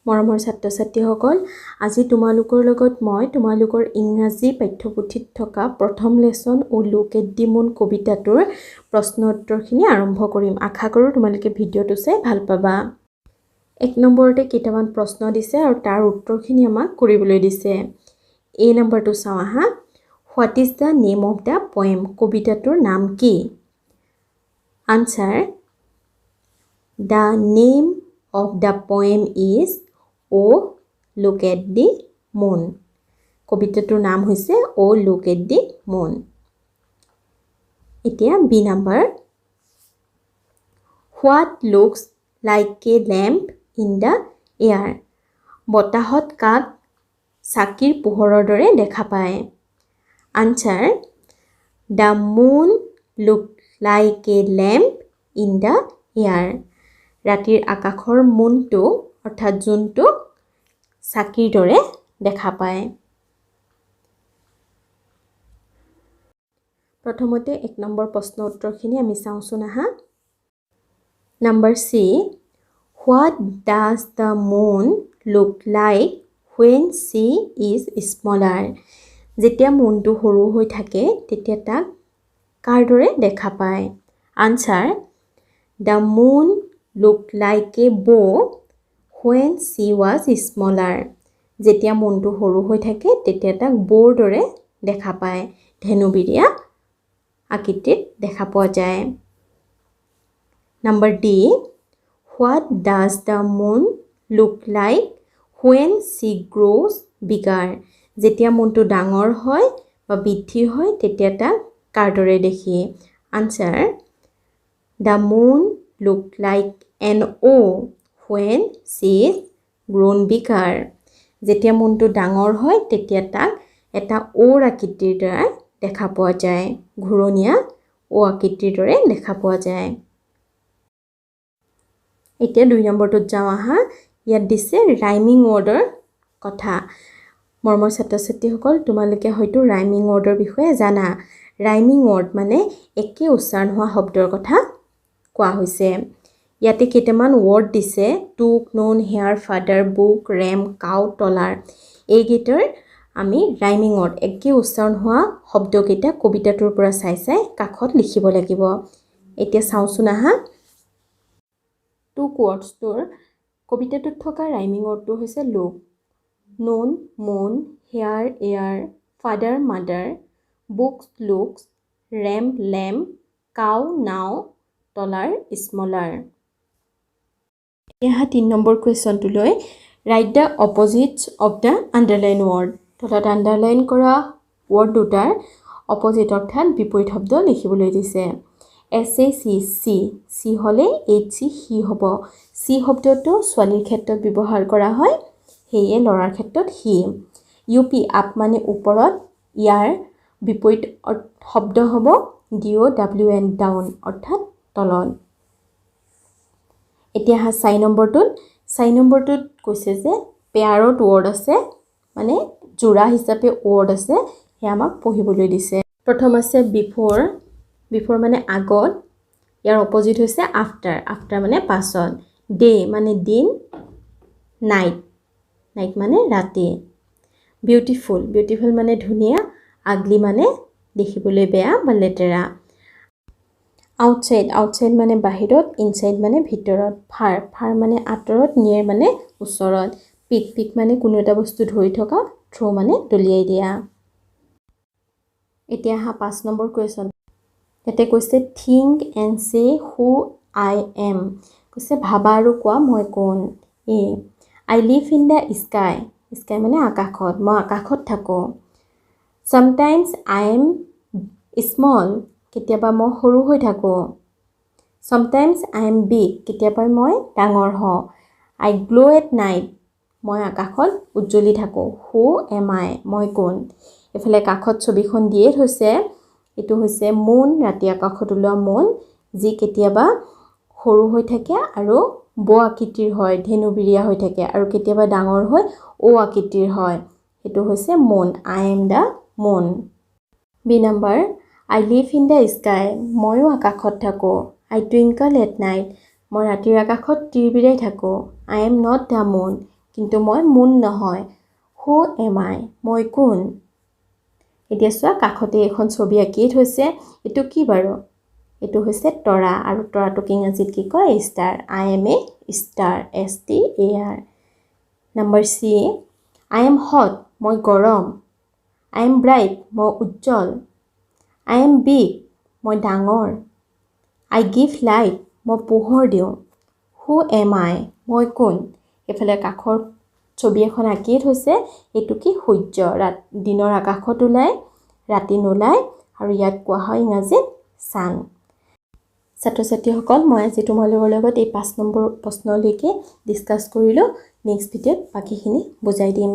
মৰমৰ ছাত্ৰ-ছাত্ৰীসকল, আজি তোমালোকৰ লগত মই তোমালোকৰ ইংৰাজী পাঠ্যপুথিত থকা প্ৰথম lesson oh look at the moon কবিতাটোৰ প্ৰশ্ন উত্তৰখিনি আৰম্ভ কৰিম। আশা কৰোঁ তোমালোকে ভিডিঅ'টো চাই ভাল পাবা। 1 নম্বৰতে কেইটামান প্ৰশ্ন দিছে আৰু তাৰ উত্তৰখিনি আমাক কৰিবলৈ দিছে। এই নম্বৰটো চাওঁ আহা। What is the name of the poem? কবিতাটোৰ নাম কি? Answer, the name of the poem is O Look at the Moon. কবিতাটোৰ নাম হৈছে O Look at the Moon. এতিয়া B number. What looks like a lamp in the air? বতাহত কাক চাকিৰ পোহৰৰ দৰে দেখা পায়? Answer, the moon looked like a lamp in the air. ৰাতিৰ আকাশৰ মুনটো অৰ্থাৎ জোনটো চাকিৰ দৰে দেখা পায়। প্ৰথমতে 1 নম্বৰ প্ৰশ্ন উত্তৰখিনি আমি চাওঁচোন আহা। Number C, what does the moon look like when she is smaller? যেতিয়া মুনটো সৰু হৈ থাকে তেতিয়া তাক কাৰ দৰে দেখা পায়? Answer, the moon looked like a bow when she was smaller. যেতিয়া মুনটো সৰু হৈ থাকে তেতিয়া তাক বৌৰ দৰে দেখা পায়। ধেনুবিৰিয়া আকৃতিত দেখা পোৱা যায়। Number D, what does the moon look like when she grows bigger? যেতিয়া মুনটো ডাঙৰ হয় বা বৃদ্ধি হয় তেতিয়া তাক কাৰ দৰে দেখি? Answer, the moon looked like an O when she is grown bigger. যেতিয়া মুনটো ডাঙৰ হয় তেতিয়া তাক এটা ওৰ আকৃতিৰ দ্বাৰা দেখা পোৱা যায়। ঘূৰণীয়া ও আকৃতিৰ দৰে দেখা পোৱা যায়। এতিয়া 2 নম্বৰটোত যাওঁ আহা। ইয়াত দিছে ৰাইমিং ৱৰ্ডৰ কথা। মৰমৰ ছাত্ৰ-ছাত্ৰীসকল, তোমালোকে হয়তো ৰাইমিং ৱৰ্ডৰ বিষয়ে জানা। ৰাইমিং ৱৰ্ড মানে একে উচ্চাৰণ হোৱা শব্দৰ কথা কোৱা হৈছে। ইয়াতে কেইটামান ৱৰ্ড দিছে, took, noon, hair, father, book, ram, cow, taller. এইকেইটাৰ আমি ৰাইমিং ৱৰ্ড একে উচ্চাৰণ হোৱা শব্দকেইটা কবিতাটোৰ পৰা চাই চাই কাষত লিখিব লাগিব। এতিয়া চাওঁচোন আহা। টুক ৱৰ্ডছটোৰ কবিতাটোত থকা ৰাইমিং ৱৰ্ডটো হৈছে look, noon, moon, hair, air, father, mother, books, looks, ram, lamp, cow, now, taller, smaller. এতিয়া 3 নম্বৰ কুৱেশ্যনটোলৈ। Write the opposites of the underline word. তলত আণ্ডাৰলাইন কৰা ৱৰ্ড দুটাৰ অপজিট অৰ্থাৎ বিপৰীত শব্দ লিখিবলৈ দিছে। SAC, চি হ'লে HC, সি হ'ব। চি শব্দটো ছোৱালীৰ ক্ষেত্ৰত ব্যৱহাৰ কৰা হয়, সেয়ে ল'ৰাৰ ক্ষেত্ৰত সি। UP, আপ মানে ওপৰত, ইয়াৰ বিপৰীত শব্দ হ'ব DOWN, ডাউন অৰ্থাৎ তলত। এতিয়া 4 নম্বৰটোত। 4 নম্বৰটোত কৈছে যে পেয়াৰত ৱৰ্ড আছে, মানে যোৰা হিচাপে ৱৰ্ড আছে, সেয়া আমাক পঢ়িবলৈ দিছে। প্ৰথম আছে বিফৰ। বিফৰ মানে আগত, ইয়াৰ অপজিট হৈছে আফটাৰ। আফটাৰ মানে পাছত। ডে মানে দিন, নাইট, নাইট মানে ৰাতি। বিউটিফুল, বিউটিফুল মানে ধুনীয়া, আগলি মানে দেখিবলৈ বেয়া বা লেতেৰা। আউটছাইড, আউটছাইড মানে বাহিৰত, ইনছাইড মানে ভিতৰত। ফাৰ, ফাৰ মানে আঁতৰত, নিয়েৰ মানে ওচৰত। পিক, পিক মানে কোনো এটা বস্তু ধৰি থকা, থ্ৰ মানে দলিয়াই দিয়া। এতিয়া 5 নম্বৰ কুৱেশ্যন। ইয়াতে কৈছে থিংক এণ্ড চে হু আই এম। কৈছে ভাবা আৰু কোৱা মই কোন। I live in the sky. Sky মানে আকাশত, মই আকাশত থাকোঁ। Sometimes I am small. কেতিয়াবা মই সৰু হৈ থাকোঁ। Sometimes I am big. কেতিয়াবা মই ডাঙৰ হওঁ। I glow' at night. মই আকাশত উজ্জ্বলি থাকোঁ। হু এম আই, মই কোন। এইফালে কাষত ছবিখন দিয়ে থৈছে, এইটো হৈছে মুন, ৰাতি আকাশত ওলোৱা মুন, যি কেতিয়াবা সৰু হৈ থাকে আৰু ব আকৃতিৰ হয়, ধেনুবিৰিয়া হৈ থাকে, আৰু কেতিয়াবা ডাঙৰ হৈ ও আকৃতিৰ হয়। সেইটো হৈছে moon. I am the moon. B নম্বৰ। I live in the sky. ময়ো আকাশত থাকোঁ। I twinkle at night. মই ৰাতিৰ আকাশত তিৰবিৰাই থাকোঁ। I am not the moon. কিন্তু মই মুন নহয়। হু এম আই, মই কোন? এতিয়া চোৱা কাষতে এখন ছবি আঁকিয়ে থৈছে। এইটো কি বাৰু? এইটো হৈছে তৰা, আৰু তৰাটোক ইংৰাজীত কি কয়? Star. I M A star, STAR। Number C, I am hot, মই গৰম। আই এম ব্ৰাইট, মই উজ্জ্বল। আই এম বিগ, মই ডাঙৰ। আই গিভ লাইট, মই পোহৰ দিওঁ। হু এম আই, মই কোন? এইফালে কাষৰ ছবি এখন আঁকিয়ে থৈছে। এইটো কি? সূৰ্য। দিনৰ আকাশত ওলায়, ৰাতি নোলায়, আৰু ইয়াক কোৱা হয় ইংৰাজীত ছান। ছাত্ৰ ছাত্ৰীসকল, মই আজি তোমালোকৰ লগত এই 5 নম্বৰ প্ৰশ্নলৈকে ডিছকাছ কৰিলোঁ। নেক্সট ভিডিঅ'ত বাকীখিনি বুজাই দিম।